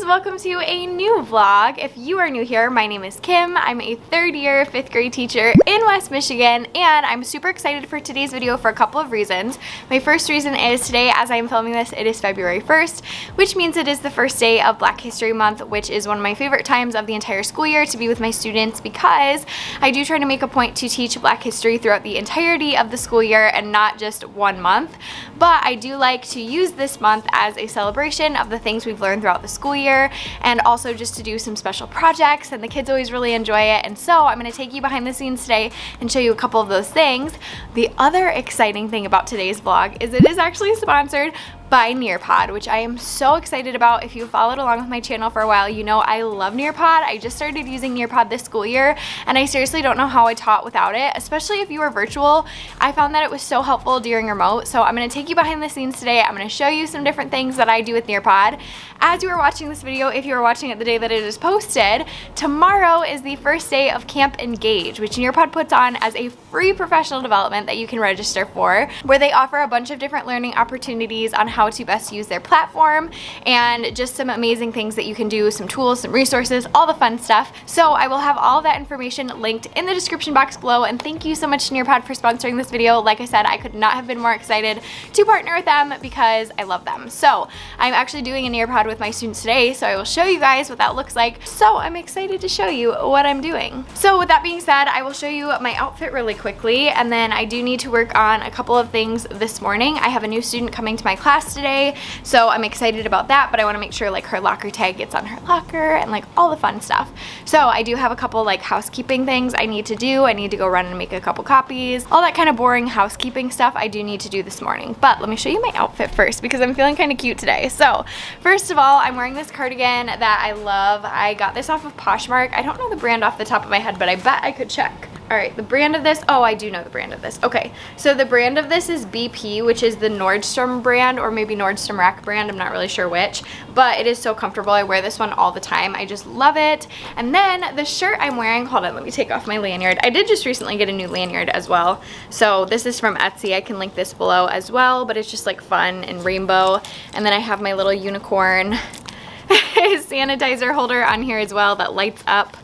welcome to a new vlog. If you are new here, my name is Kim. I'm a third year 5th grade teacher in West Michigan, and I'm super excited for today's video for a couple of reasons. My first reason is today, as I am filming this, it is February 1st, which means it is the first day of Black History Month, which is one of my favorite times of the entire school year to be with my students, because I do try to make a point to teach Black history throughout the entirety of the school year and not just one month. But I do like to use this month as a celebration of the things we've learned throughout the school year, and also just to do some special projects, and the kids always really enjoy it. And so I'm going to take you behind the scenes today and show you a couple of those things. The other exciting thing about today's vlog is it is actually sponsored by Nearpod, which I am so excited about. If you followed along with my channel for a while, you know I love Nearpod. I just started using Nearpod this school year, and I seriously don't know how I taught without it, especially if you were virtual. I found that it was so helpful during remote. So I'm going to take you behind the scenes today. I'm going to show you some different things that I do with Nearpod. As you are watching this video, if you are watching it the day that it is posted, tomorrow is the first day of Camp Engage, which Nearpod puts on as a free professional development that you can register for, where they offer a bunch of different learning opportunities on how to best use their platform, and just some amazing things that you can do, some tools, some resources, all the fun stuff. So I will have all of that information linked in the description box below, and thank you so much to Nearpod for sponsoring this video. Like I said, I could not have been more excited to partner with them because I love them. So I'm actually doing a Nearpod with my students today, so I will show you guys what that looks like. So I'm excited to show you what I'm doing. So with that being said, I will show you my outfit really quickly, and then I do need to work on a couple of things this morning. I have a new student coming to my class today, so I'm excited about that, but I want to make sure like her locker tag gets on her locker and like all the fun stuff. So I do have a couple like housekeeping things I need to do. I need to go run and make a couple copies. All that kind of boring housekeeping stuff I do need to do this morning. But let me show you my outfit first because I'm feeling kind of cute today. So first of all, I'm wearing this cardigan that I love. I got this off of Poshmark. I don't know the brand off the top of my head, but I bet I could check. All right, the brand of this, oh, I do know the brand of this. Okay, so the brand of this is BP, which is the Nordstrom brand, or maybe Nordstrom Rack brand, I'm not really sure which, but it is so comfortable. I wear this one all the time. I just love it. And then the shirt I'm wearing, hold on, let me take off my lanyard. I did just recently get a new lanyard as well. So this is from Etsy. I can link this below as well, but it's just like fun and rainbow. And then I have my little unicorn sanitizer holder on here as well that lights up.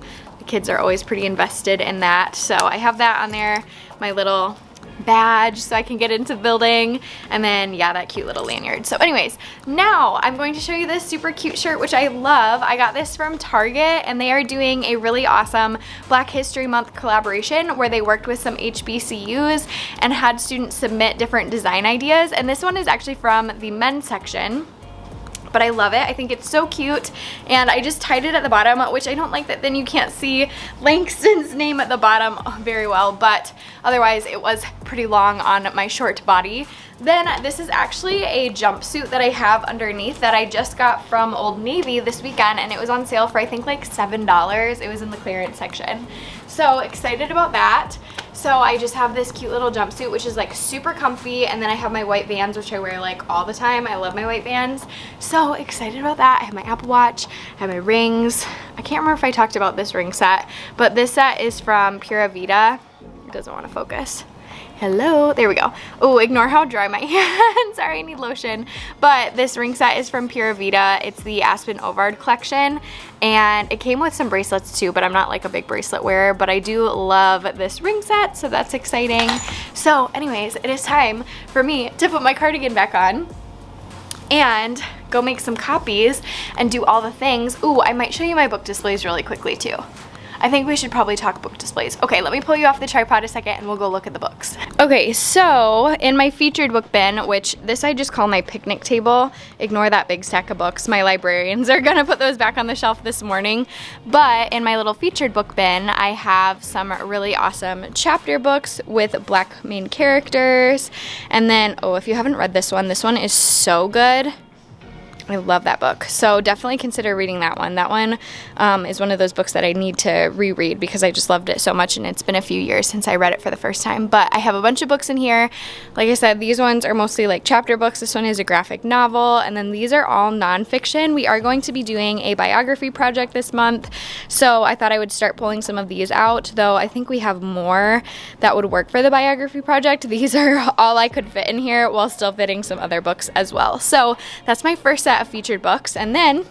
Kids are always pretty invested in that, so I have that on there, my little badge so I can get into the building, and then yeah, that cute little lanyard. So anyways, now I'm going to show you this super cute shirt which I love. I got this from Target, and they are doing a really awesome Black History Month collaboration where they worked with some HBCUs and had students submit different design ideas, and this one is actually from the men's section. But I love it. I think it's so cute, and I just tied it at the bottom, which I don't like that then you can't see Langston's name at the bottom very well, but otherwise it was pretty long on my short body. Then this is actually a jumpsuit that I have underneath that I just got from Old Navy this weekend, and it was on sale for I think like $7. It was in the clearance section. So excited about that. So I just have this cute little jumpsuit which is like super comfy, and then I have my white Vans which I wear like all the time. I love my white Vans. So excited about that. I have my Apple Watch, I have my rings. I can't remember if I talked about this ring set, but this set is from Pura Vida. It doesn't want to focus. Hello, there we go. Oh, ignore how dry my hands are, I need lotion. But this ring set is from Pura Vida. It's the Aspen Ovard collection, and it came with some bracelets too, but I'm not like a big bracelet wearer, but I do love this ring set, so that's exciting. So anyways, it is time for me to put my cardigan back on and go make some copies and do all the things. Ooh, I might show you my book displays really quickly too. I think we should probably talk book displays. Okay, let me pull you off the tripod a second and we'll go look at the books. Okay, so in my featured book bin, which this I just call my picnic table, ignore that big stack of books. My librarians are gonna put those back on the shelf this morning. But in my little featured book bin, I have some really awesome chapter books with Black main characters. And then, oh, if you haven't read this one is so good. I love that book. So definitely consider reading that one. That one is one of those books that I need to reread because I just loved it so much, and it's been a few years since I read it for the first time. But I have a bunch of books in here. Like I said, these ones are mostly like chapter books. This one is a graphic novel, and then these are all nonfiction. We are going to be doing a biography project this month, so I thought I would start pulling some of these out, though I think we have more that would work for the biography project. These are all I could fit in here while still fitting some other books as well. So that's my first set of featured books. And then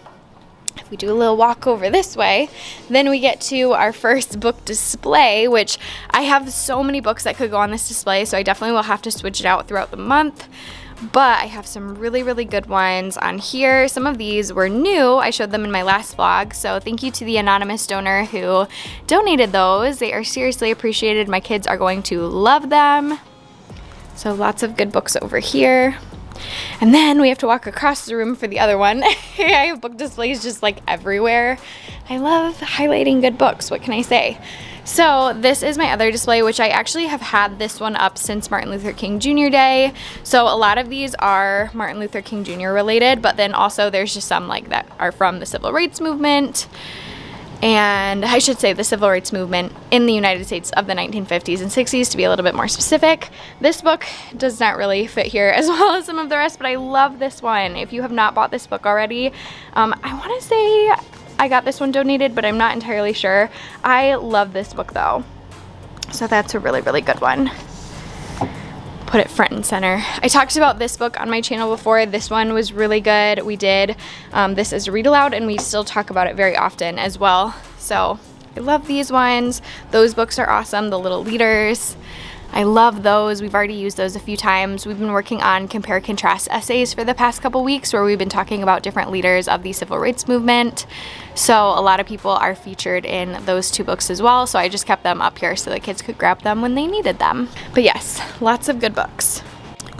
If we do a little walk over this way, then we get to our first book display, which I have so many books that could go on this display, so I definitely will have to switch it out throughout the month. But I have some really, really good ones on here. Some of these were new. I showed them in my last vlog, so thank you to the anonymous donor who donated those. They are seriously appreciated. My kids are going to love them. So lots of good books over here. And then we have to walk across the room for the other one. I have book displays just like everywhere. I love highlighting good books, what can I say? So this is my other display, which I actually have had this one up since Martin Luther King Jr. Day. So a lot of these are Martin Luther King Jr. related, but then also there's just some like that are from the civil rights movement. And I should say the civil rights movement in the United States of the 1950s and 60s to be a little bit more specific. This book does not really fit here as well as some of the rest, but I love this one. If you have not bought this book already, I want to say I got this one donated, but I'm not entirely sure. I love this book though. So that's a really, really good one. Put it front and center. I talked about this book on my channel before. This one was really good. We did this as a read aloud, and we still talk about it very often as well. So I love these ones. Those books are awesome. The Little Leaders. I love those. We've already used those a few times. We've been working on compare contrast essays for the past couple weeks where we've been talking about different leaders of the civil rights movement. So a lot of people are featured in those two books as well. So I just kept them up here so the kids could grab them when they needed them. But yes, lots of good books.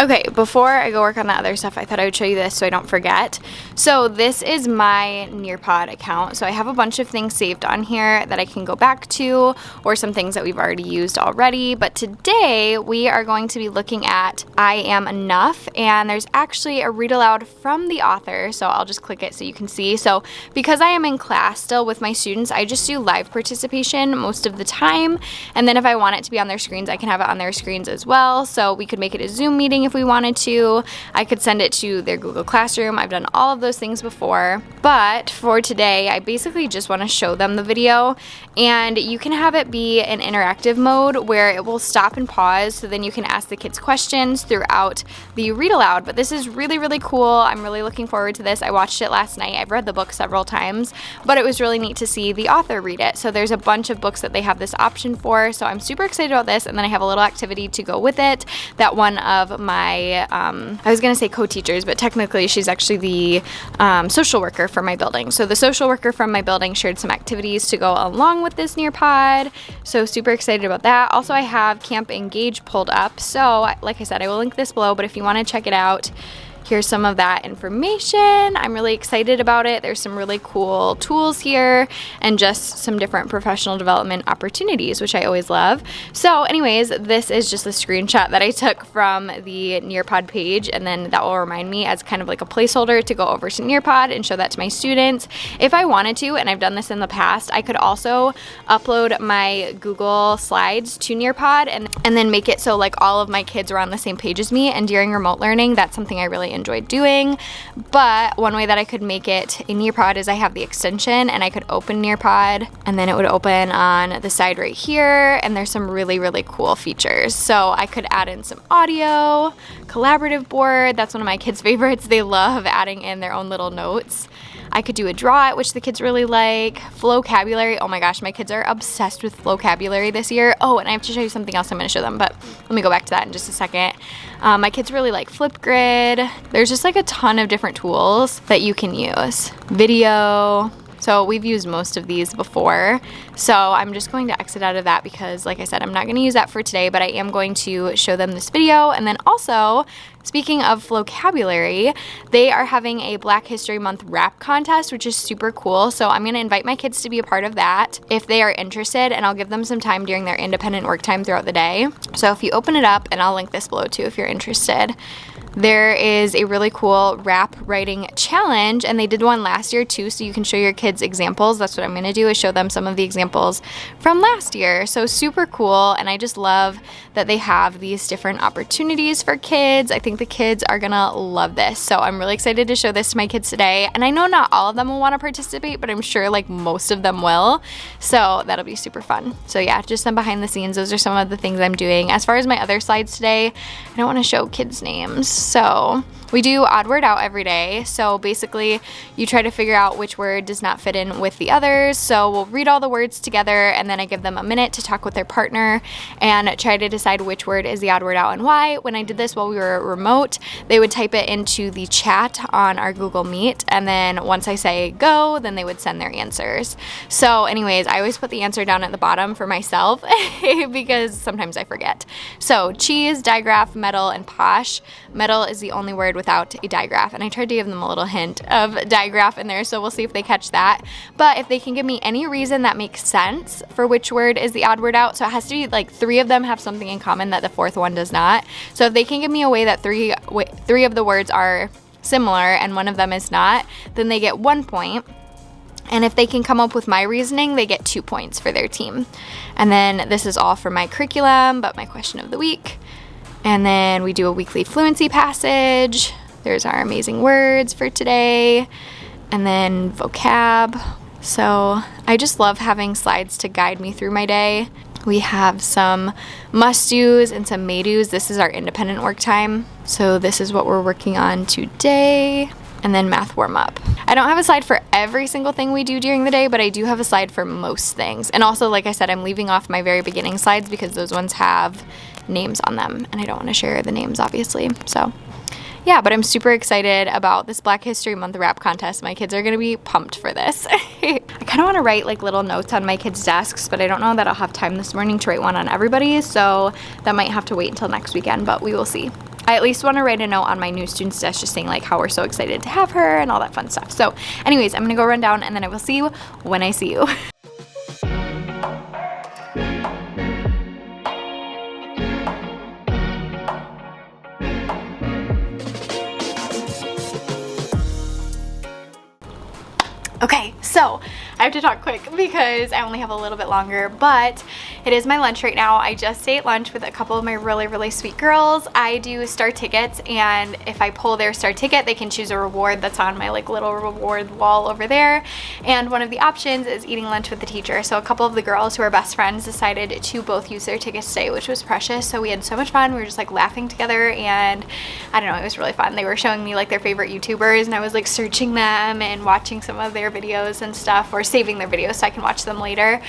Okay, before I go work on the other stuff, I thought I would show you this so I don't forget. So this is my Nearpod account. So I have a bunch of things saved on here that I can go back to, or some things that we've already used already. But today we are going to be looking at I Am Enough, and there's actually a read aloud from the author. So I'll just click it so you can see. So because I am in class still with my students, I just do live participation most of the time. And then if I want it to be on their screens, I can have it on their screens as well. So we could make it a Zoom meeting if we wanted to. I could send it to their Google Classroom. I've done all of those things before. But for today, I basically just want to show them the video, and you can have it be an interactive mode where it will stop and pause, so then you can ask the kids questions throughout the read aloud. But this is really, really cool. I'm really looking forward to this. I watched it last night. I've read the book several times, but it was really neat to see the author read it. So there's a bunch of books that they have this option for. So I'm super excited about this. And then I have a little activity to go with it that one of my I was going to say co-teachers, but technically she's actually the social worker for my building. So the social worker from my building shared some activities to go along with this Nearpod. So super excited about that. Also, I have Camp Engage pulled up. So like I said, I will link this below, but if you want to check it out, here's some of that information. I'm really excited about it. There's some really cool tools here and just some different professional development opportunities, which I always love. So anyways, this is just a screenshot that I took from the Nearpod page, and then that will remind me as kind of like a placeholder to go over to Nearpod and show that to my students. If I wanted to, and I've done this in the past, I could also upload my Google Slides to Nearpod and then make it so like all of my kids are on the same page as me, and during remote learning, that's something I really enjoyed doing. But one way that I could make it a Nearpod is I have the extension, and I could open Nearpod, and then it would open on the side right here, and there's some really, really cool features. So I could add in some audio, collaborative board. That's one of my kids' favorites. They love adding in their own little notes. I could do a draw it, which the kids really like. Flowcabulary. Oh my gosh, my kids are obsessed with flowcabulary this year. Oh, and I have to show you something else I'm going to show them, but let me go back to that in just a second. My kids really like Flipgrid. There's just like a ton of different tools that you can use. Video. So we've used most of these before. So I'm just going to exit out of that because, like I said, I'm not going to use that for today, but I am going to show them this video. And then also, speaking of Flowcabulary, they are having a Black History Month rap contest, which is super cool. So I'm going to invite my kids to be a part of that if they are interested, and I'll give them some time during their independent work time throughout the day. So if you open it up, and I'll link this below too if you're interested, there is a really cool rap writing challenge, and they did one last year too, so you can show your kids examples. That's what I'm going to do, is show them some of the examples from last year. So super cool, and I just love that they have these different opportunities for kids. I think the kids are going to love this. So I'm really excited to show this to my kids today, and I know not all of them will want to participate, but I'm sure like most of them will. So that'll be super fun. So yeah, just some behind the scenes. Those are some of the things I'm doing. As far as my other slides today, I don't want to show kids' names. So We do odd word out every day, so basically you try to figure out which word does not fit in with the others. So we'll read all the words together and then I give them a minute to talk with their partner and try to decide which word is the odd word out and why. When I did this while we were remote, they would type it into the chat on our Google Meet, and then once I say go, then they would send their answers. So anyways, I always put the answer down at the bottom for myself because sometimes I forget. So cheese, digraph, metal, and posh. Metal is the only word without a digraph, and I tried to give them a little hint of digraph in there, so we'll see if they catch that. But if they can give me any reason that makes sense for which word is the odd word out, so it has to be like 3 of them have something in common that the 4th one does not. So if they can give me a way that three of the words are similar and one of them is not, then they get 1 point. And if they can come up with my reasoning, they get 2 points for their team. And then this is all for my curriculum, but my question of the week. And then we do a weekly fluency passage. There's our amazing words for today. And then vocab. So I just love having slides to guide me through my day. We have some must-dos and some may-dos. This is our independent work time. So this is what we're working on today. And then math warm-up. I don't have a slide for every single thing we do during the day, but I do have a slide for most things. And also, like I said, I'm leaving off my very beginning slides because those ones have names on them, and I don't want to share the names, obviously. So yeah, but I'm super excited about this Black History Month rap contest. My kids are going to be pumped for this. I kind of want to write like little notes on my kids' desks, but I don't know that I'll have time this morning to write one on everybody, so that might have to wait until next weekend, but we will see. I at least want to write a note on my new student's desk just saying like how we're so excited to have her and all that fun stuff. So anyways, I'm going to go run down and then I will see you when I see you. Okay, so I have to talk quick because I only have a little bit longer, but it is my lunch right now. I just ate lunch with a couple of my really sweet girls. I do star tickets, and if I pull their star ticket, they can choose a reward that's on my like little reward wall over there. And one of the options is eating lunch with the teacher. So a couple of the girls who are best friends decided to both use their tickets today, which was precious. So we had so much fun. We were just like laughing together, and I don't know, it was really fun. They were showing me like their favorite YouTubers, and I was like searching them and watching some of their videos and stuff, or saving their videos so I can watch them later.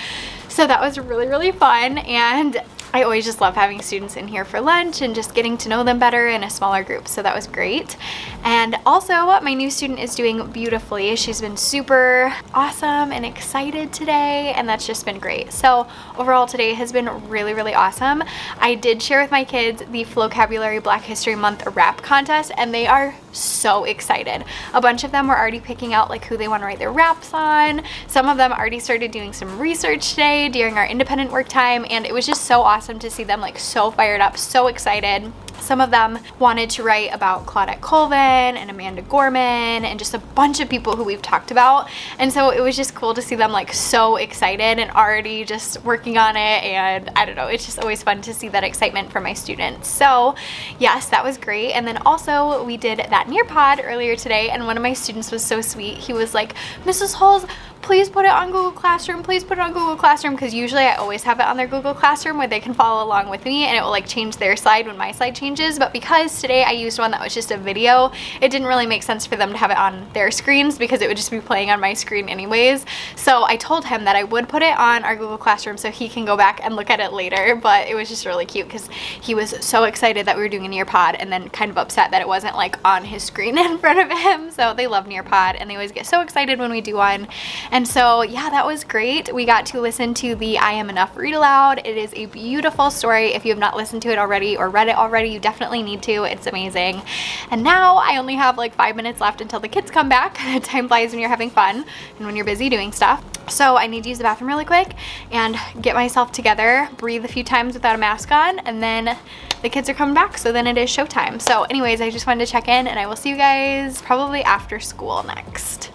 So that was really fun, and I always just love having students in here for lunch and just getting to know them better in a smaller group, so that was great. And also, my new student is doing beautifully. She's been super awesome and excited today, and that's just been great. So overall, today has been really awesome. I did share with my kids the Flocabulary Black History Month rap contest, and they are so excited. A bunch of them were already picking out like who they want to write their raps on. Some of them already started doing some research today during our independent work time, and it was just so awesome to see them like so fired up, so excited. Some of them wanted to write about Claudette Colvin and Amanda Gorman and just a bunch of people who we've talked about. And so it was just cool to see them like so excited and already just working on it. And I don't know, it's just always fun to see that excitement from my students. So yes, that was great. And then also we did that Nearpod earlier today, and one of my students was so sweet. He was like, Mrs. Hulls, please put it on Google Classroom, please put it on Google Classroom, because usually I always have it on their Google Classroom where they can follow along with me, and it will like change their slide when my slide changes. But because today I used one that was just a video, it didn't really make sense for them to have it on their screens because it would just be playing on my screen anyways. So I told him that I would put it on our Google Classroom so he can go back and look at it later, but it was just really cute because he was so excited that we were doing a Nearpod and then kind of upset that it wasn't like on his screen in front of him. So they love Nearpod and they always get so excited when we do one. And so yeah, that was great. We got to listen to the I Am Enough read aloud. It is a beautiful story. If you have not listened to it already or read it already, you definitely need to. It's amazing. And now I only have like 5 minutes left until the kids come back. Time flies when you're having fun and when you're busy doing stuff. So I need to use the bathroom really quick and get myself together, breathe a few times without a mask on, and then the kids are coming back, so then it is showtime. So anyways, I just wanted to check in, and I will see you guys probably after school next.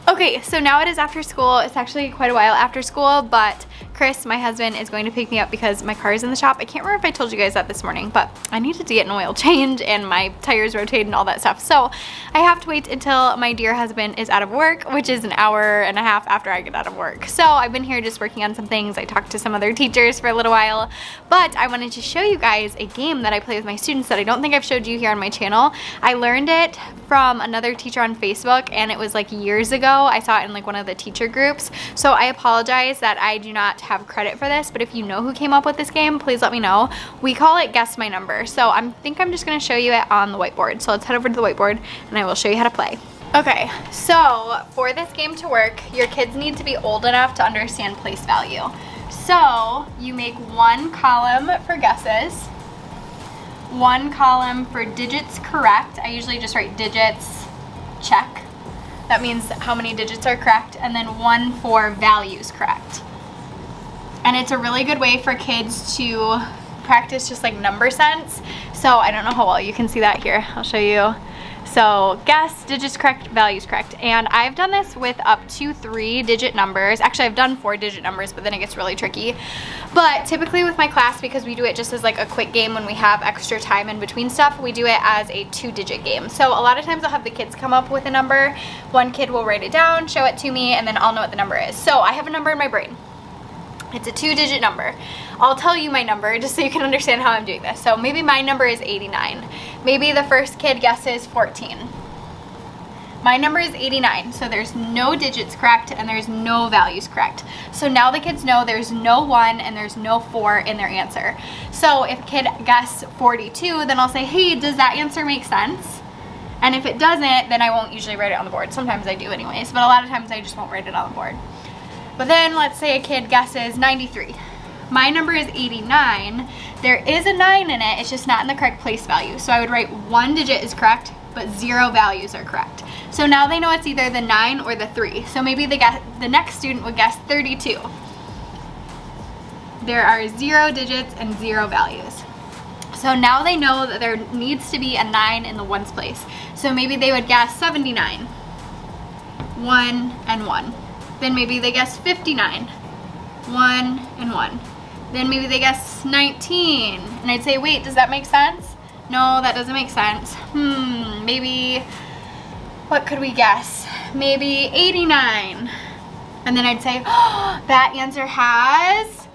Okay, so now it is after school. It's actually quite a while after school, but Chris, my husband, is going to pick me up because my car is in the shop. I can't remember if I told you guys that this morning, but I needed to get an oil change and my tires rotated and all that stuff. So I have to wait until my dear husband is out of work, which is an hour and a half after I get out of work. So I've been here just working on some things. I talked to some other teachers for a little while, but I wanted to show you guys a game that I play with my students that I don't think I've showed you here on my channel. I learned it from another teacher on Facebook, and it was like years ago. I saw it in like one of the teacher groups. So I apologize that I do not have credit for this, but if you know who came up with this game, please let me know. We call it Guess My Number. So I think I'm just gonna show you it on the whiteboard. So let's head over to the whiteboard and I will show you how to play. Okay, so for this game to work, your kids need to be old enough to understand place value. So you make one column for guesses, one column for digits correct. I usually just write digits, check. That means how many digits are correct, and then one for values correct. And it's a really good way for kids to practice just like number sense. So I don't know how well you can see that here. I'll show you. So guess, digits correct, values correct. And I've done this with up to 3-digit numbers. Actually, I've done 4-digit numbers, but then it gets really tricky. But typically with my class, because we do it just as like a quick game when we have extra time in between stuff, we do it as a 2-digit game. So a lot of times I'll have the kids come up with a number. One kid will write it down, show it to me, and then I'll know what the number is. So I have a number in my brain. It's a 2-digit number. I'll tell you my number just so you can understand how I'm doing this. So maybe my number is 89. Maybe the first kid guesses 14. My number is 89, so there's no digits correct and there's no values correct. So now the kids know there's no 1 and there's no 4 in their answer. So if a kid guesses 42, then I'll say, hey, does that answer make sense? And if it doesn't, then I won't usually write it on the board. Sometimes I do anyways, but a lot of times I just won't write it on the board. But then let's say a kid guesses 93. My number is 89. There is a 9 in it, it's just not in the correct place value. So I would write 1 digit is correct, but 0 values are correct. So now they know it's either the 9 or the 3. So maybe the next student would guess 32. There are 0 digits and 0 values. So now they know that there needs to be a 9 in the ones place. So maybe they would guess 79. 1 and 1. Then maybe they guess 59. 1 and 1. Then maybe they guess 19. And I'd say, wait, does that make sense? No, that doesn't make sense. Maybe, what could we guess? Maybe 89. And then I'd say, oh, that answer has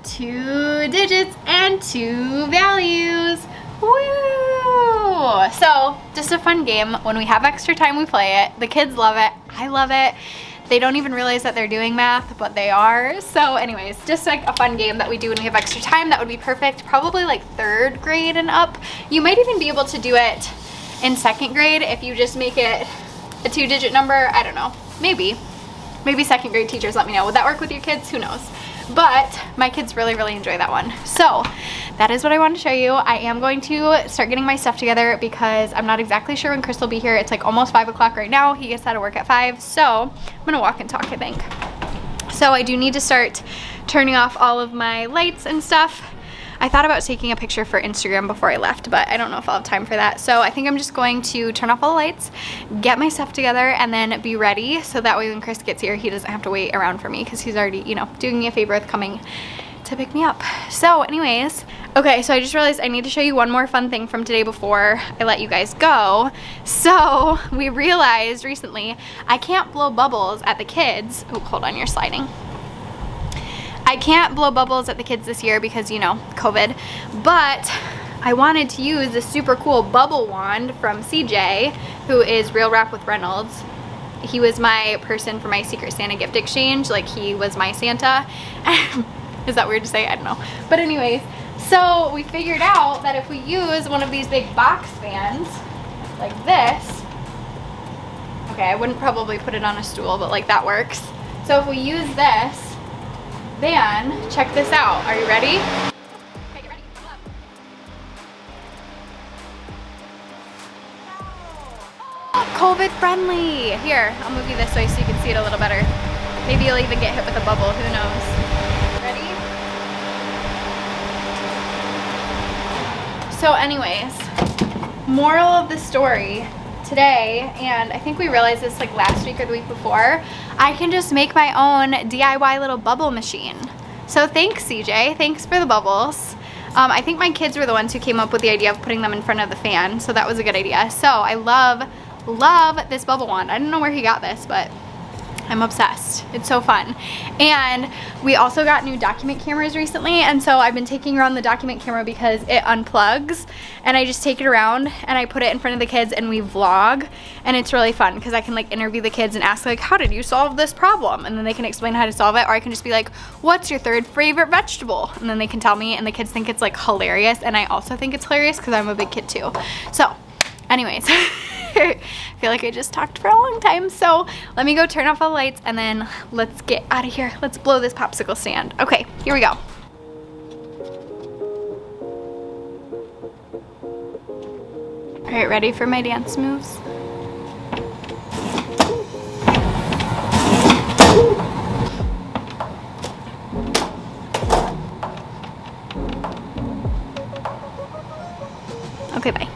2 digits and 2 values. Woo! So, just a fun game. When we have extra time, we play it. The kids love it. I love it. They don't even realize that they're doing math, but they are. So anyways, just like a fun game that we do when we have extra time that would be perfect, probably like 3rd grade and up. You might even be able to do it in 2nd grade if you just make it a 2-digit number. I don't know, maybe 2nd grade teachers let me know. Would that work with your kids? Who knows? But my kids really enjoy that one. So that is what I wanted to show you. I am going to start getting my stuff together because I'm not exactly sure when Chris will be here. It's like almost 5 o'clock right now. He gets out of work at 5. So I'm gonna walk and talk, I think. So I do need to start turning off all of my lights and stuff. I thought about taking a picture for Instagram before I left, but I don't know if I'll have time for that. So I think I'm just going to turn off all the lights, get my stuff together, and then be ready. So that way when Chris gets here, he doesn't have to wait around for me because he's already, you know, doing me a favor with coming to pick me up. So anyways, okay, so I just realized I need to show you one more fun thing from today before I let you guys go. So we realized recently I can't blow bubbles at the kids. Oh, hold on, you're sliding. I can't blow bubbles at the kids this year because, you know, COVID, but I wanted to use this super cool bubble wand from CJ, who is Real Rap with Reynolds. He was my person for my Secret Santa gift exchange, like he was my Santa. Is that weird to say? I don't know. But anyways, so we figured out that if we use one of these big box fans, like this, okay, I wouldn't probably put it on a stool, but like that works. So if we use this, then check this out. Are you ready? Okay, get ready. Pull up. COVID friendly. Here, I'll move you this way so you can see it a little better. Maybe you'll even get hit with a bubble, who knows. Ready? So anyways, moral of the story today, and I think we realized this like last week or the week before, I can just make my own DIY little bubble machine. So thanks, CJ. Thanks for the bubbles. I think my kids were the ones who came up with the idea of putting them in front of the fan, so that was a good idea. So I love this bubble wand. I don't know where he got this, but I'm obsessed. It's so fun. And we also got new document cameras recently, and so I've been taking around the document camera because it unplugs, and I just take it around and I put it in front of the kids and we vlog, and it's really fun because I can like interview the kids and ask like, how did you solve this problem? And then they can explain how to solve it, or I can just be like, what's your third favorite vegetable? And then they can tell me, and the kids think it's like hilarious, and I also think it's hilarious because I'm a big kid too. So anyways, I feel like I just talked for a long time, so let me go turn off all the lights and then let's get out of here. Let's blow this popsicle stand. Okay, here we go. All right, ready for my dance moves? Okay, bye.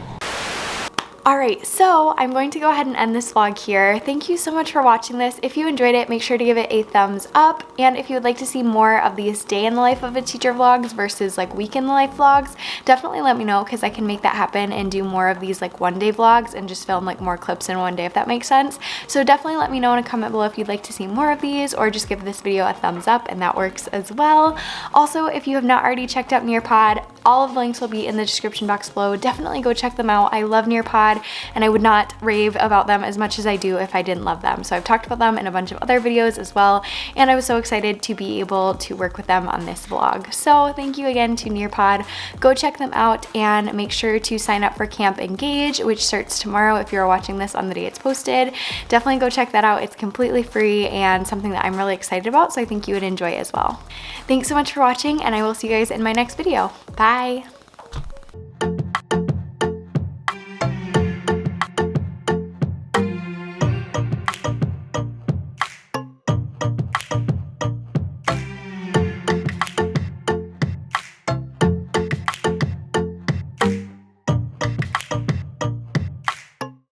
Alright, so I'm going to go ahead and end this vlog here. Thank you so much for watching this. If you enjoyed it, make sure to give it a thumbs up. And if you would like to see more of these day in the life of a teacher vlogs versus like week in the life vlogs, definitely let me know because I can make that happen and do more of these like one-day vlogs and just film like more clips in one day, if that makes sense. So definitely let me know in a comment below if you'd like to see more of these, or just give this video a thumbs up and that works as well. Also, if you have not already checked out Nearpod, all of the links will be in the description box below. Definitely go check them out. I love Nearpod, and I would not rave about them as much as I do if I didn't love them. So I've talked about them in a bunch of other videos as well, and I was so excited to be able to work with them on this vlog. So thank you again to Nearpod. Go check them out and make sure to sign up for Camp Engage, which starts tomorrow if you're watching this on the day it's posted. Definitely go check that out. It's completely free and something that I'm really excited about, so I think you would enjoy as well. Thanks so much for watching, and I will see you guys in my next video. Bye!